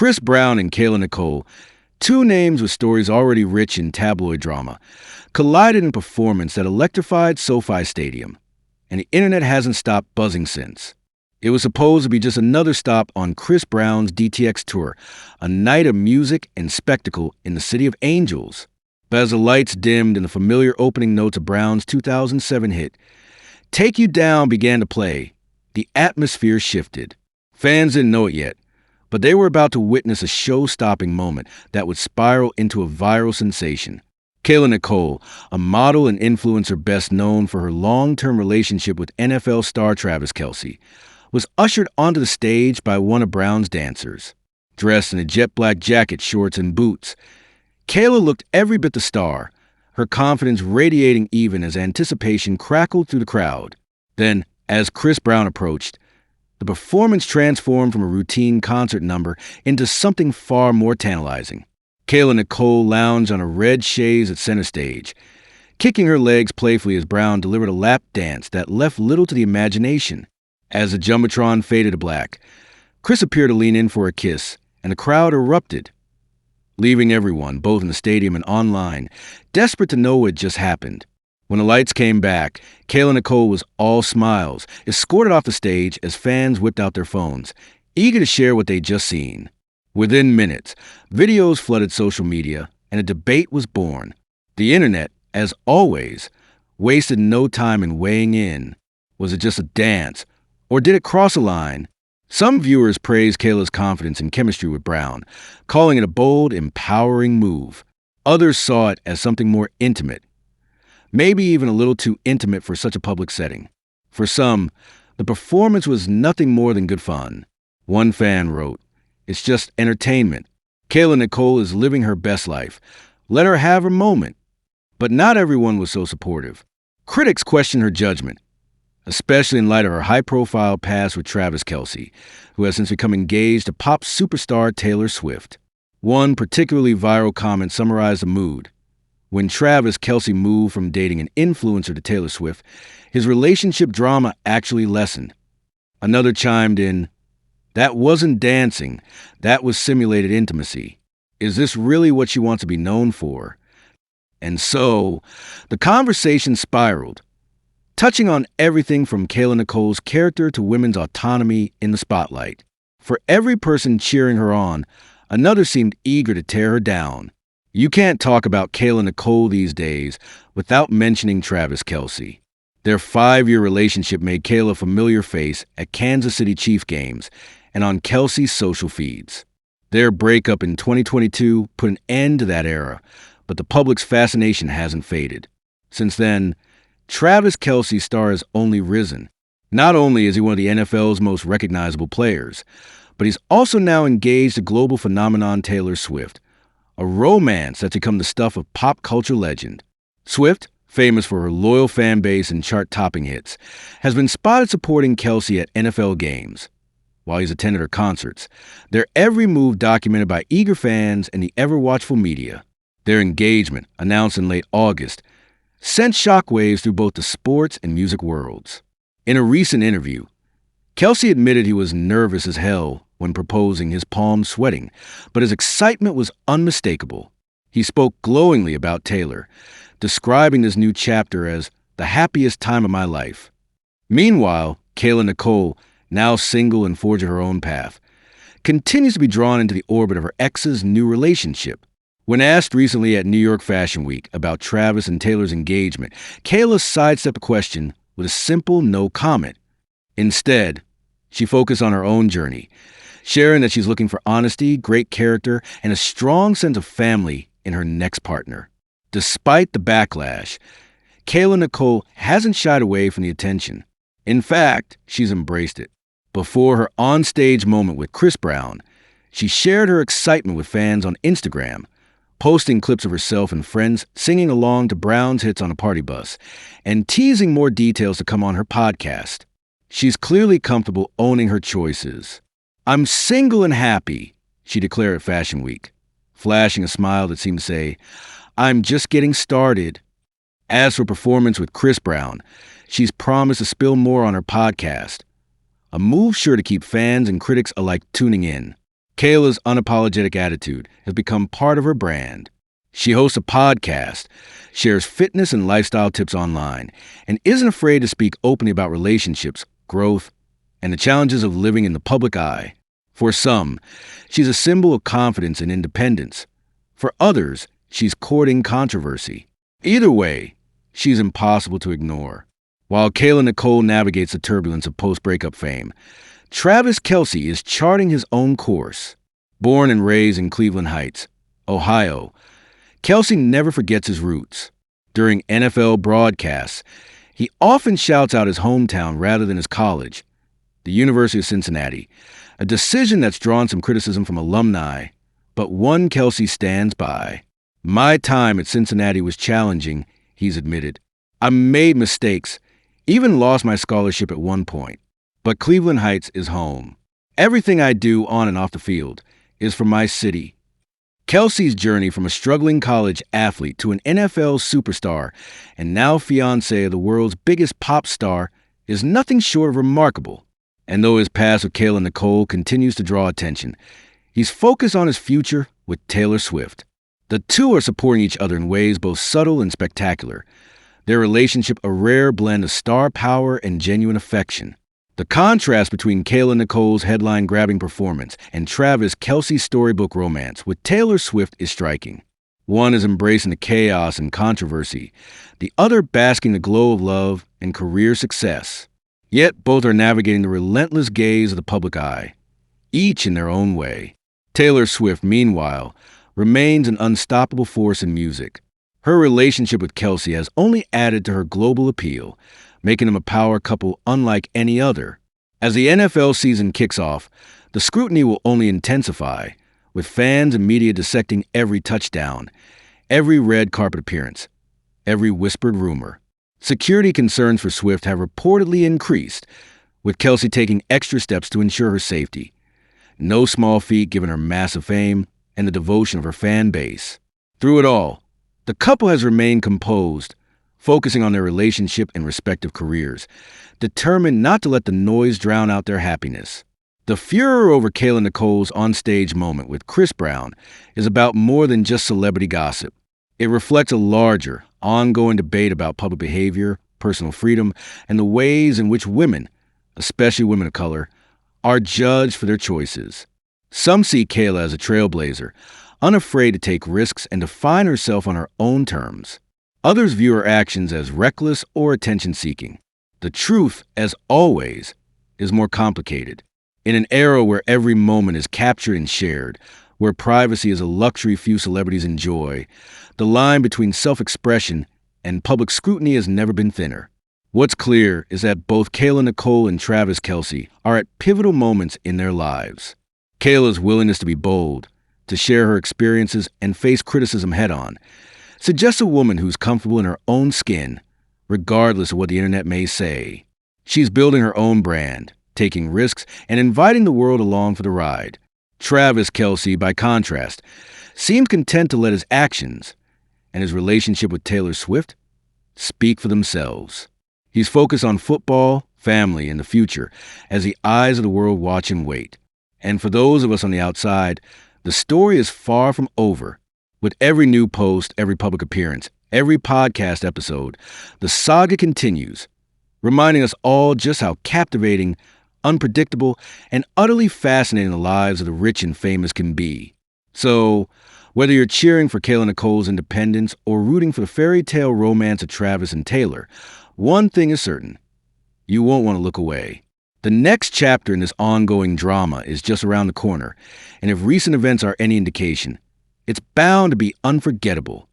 Chris Brown and Kayla Nicole, two names with stories already rich in tabloid drama, collided in performance that electrified Sofi Stadium, and the internet hasn't stopped buzzing since. It was supposed to be just another stop on Chris Brown's DTX tour, a night of music and spectacle in the City of Angels. But as the lights dimmed and the familiar opening notes of Brown's 2007 hit, Take You Down began to play, the atmosphere shifted. Fans didn't know it yet, but they were about to witness a show-stopping moment that would spiral into a viral sensation. Kayla Nicole, a model and influencer best known for her long-term relationship with NFL star Travis Kelce, was ushered onto the stage by one of Brown's dancers. Dressed in a jet-black jacket, shorts, and boots, Kayla looked every bit the star, her confidence radiating even as anticipation crackled through the crowd. Then, as Chris Brown approached, the performance transformed from a routine concert number into something far more tantalizing. Kayla Nicole lounged on a red chaise at center stage, kicking her legs playfully as Brown delivered a lap dance that left little to the imagination. As the Jumbotron faded to black, Chris appeared to lean in for a kiss, and the crowd erupted, leaving everyone, both in the stadium and online, desperate to know what had just happened. When the lights came back, Kayla Nicole was all smiles, escorted off the stage as fans whipped out their phones, eager to share what they'd just seen. Within minutes, videos flooded social media, and a debate was born. The internet, as always, wasted no time in weighing in. Was it just a dance? Or did it cross a line? Some viewers praised Kayla's confidence and chemistry with Brown, calling it a bold, empowering move. Others saw it as something more intimate, maybe even a little too intimate for such a public setting. For some, the performance was nothing more than good fun. One fan wrote, "It's just entertainment. Kayla Nicole is living her best life. Let her have her moment." But not everyone was so supportive. Critics questioned her judgment, especially in light of her high-profile past with Travis Kelce, who has since become engaged to pop superstar Taylor Swift. One particularly viral comment summarized the mood. When Travis Kelce moved from dating an influencer to Taylor Swift, his relationship drama actually lessened. Another chimed in, "That wasn't dancing, that was simulated intimacy. Is this really what she wants to be known for?" And so, the conversation spiraled, touching on everything from Kayla Nicole's character to women's autonomy in the spotlight. For every person cheering her on, another seemed eager to tear her down. You can't talk about Kayla Nicole these days without mentioning Travis Kelce. Their 5-year relationship made Kayla a familiar face at Kansas City Chiefs games and on Kelce's social feeds. Their breakup in 2022 put an end to that era, but the public's fascination hasn't faded. Since then, Travis Kelce's star has only risen. Not only is he one of the NFL's most recognizable players, but he's also now engaged to global phenomenon Taylor Swift, a romance that's become the stuff of pop culture legend. Swift, famous for her loyal fan base and chart-topping hits, has been spotted supporting Kelce at NFL games. While he's attended her concerts, their every move documented by eager fans and the ever-watchful media. Their engagement, announced in late August, sent shockwaves through both the sports and music worlds. In a recent interview, Kelce admitted he was nervous as hell when proposing, his palms sweating, but his excitement was unmistakable. He spoke glowingly about Taylor, describing this new chapter as the happiest time of my life. Meanwhile, Kayla Nicole, now single and forging her own path, continues to be drawn into the orbit of her ex's new relationship. When asked recently at New York Fashion Week about Travis and Taylor's engagement, Kayla sidestepped the question with a simple no comment. Instead, she focused on her own journey, sharing that she's looking for honesty, great character, and a strong sense of family in her next partner. Despite the backlash, Kayla Nicole hasn't shied away from the attention. In fact, she's embraced it. Before her on-stage moment with Chris Brown, she shared her excitement with fans on Instagram, posting clips of herself and friends singing along to Brown's hits on a party bus, and teasing more details to come on her podcast. She's clearly comfortable owning her choices. "I'm single and happy," she declared at Fashion Week, flashing a smile that seemed to say, "I'm just getting started." As for performance with Chris Brown, she's promised to spill more on her podcast, a move sure to keep fans and critics alike tuning in. Kayla's unapologetic attitude has become part of her brand. She hosts a podcast, shares fitness and lifestyle tips online, and isn't afraid to speak openly about relationships, growth, and the challenges of living in the public eye. For some, she's a symbol of confidence and independence. For others, she's courting controversy. Either way, she's impossible to ignore. While Kayla Nicole navigates the turbulence of post-breakup fame, Travis Kelce is charting his own course. Born and raised in Cleveland Heights, Ohio, Kelce never forgets his roots. During NFL broadcasts, he often shouts out his hometown rather than his college, the University of Cincinnati, a decision that's drawn some criticism from alumni, but one Kelce stands by. "My time at Cincinnati was challenging," he's admitted. "I made mistakes, even lost my scholarship at one point. But Cleveland Heights is home. Everything I do on and off the field is for my city." Kelce's journey from a struggling college athlete to an NFL superstar and now fiancé of the world's biggest pop star is nothing short of remarkable. And though his past with Kayla Nicole continues to draw attention, he's focused on his future with Taylor Swift. The two are supporting each other in ways both subtle and spectacular. Their relationship a rare blend of star power and genuine affection. The contrast between Kayla Nicole's headline-grabbing performance and Travis Kelce's storybook romance with Taylor Swift is striking. One is embracing the chaos and controversy, the other basking the glow of love and career success. Yet both are navigating the relentless gaze of the public eye, each in their own way. Taylor Swift, meanwhile, remains an unstoppable force in music. Her relationship with Kelce has only added to her global appeal, making them a power couple unlike any other. As the NFL season kicks off, the scrutiny will only intensify, with fans and media dissecting every touchdown, every red carpet appearance, every whispered rumor. Security concerns for Swift have reportedly increased, with Kelce taking extra steps to ensure her safety. No small feat given her massive fame and the devotion of her fan base. Through it all, the couple has remained composed, focusing on their relationship and respective careers, determined not to let the noise drown out their happiness. The furor over Kayla Nicole's onstage moment with Chris Brown is about more than just celebrity gossip. It reflects a larger, ongoing debate about public behavior, personal freedom, and the ways in which women, especially women of color, are judged for their choices. Some see Kayla as a trailblazer, unafraid to take risks and define herself on her own terms. Others view her actions as reckless or attention-seeking. The truth, as always, is more complicated. In an era where every moment is captured and shared, where privacy is a luxury few celebrities enjoy, the line between self-expression and public scrutiny has never been thinner. What's clear is that both Kayla Nicole and Travis Kelce are at pivotal moments in their lives. Kayla's willingness to be bold, to share her experiences and face criticism head-on, suggests a woman who's comfortable in her own skin, regardless of what the internet may say. She's building her own brand, taking risks, and inviting the world along for the ride. Travis Kelce, by contrast, seems content to let his actions and his relationship with Taylor Swift speak for themselves. He's focused on football, family, and the future as the eyes of the world watch and wait. And for those of us on the outside, the story is far from over. With every new post, every public appearance, every podcast episode, the saga continues, reminding us all just how captivating, unpredictable, and utterly fascinating the lives of the rich and famous can be. So, whether you're cheering for Kayla Nicole's independence or rooting for the fairy tale romance of Travis and Taylor, one thing is certain: you won't want to look away. The next chapter in this ongoing drama is just around the corner, and if recent events are any indication, it's bound to be unforgettable.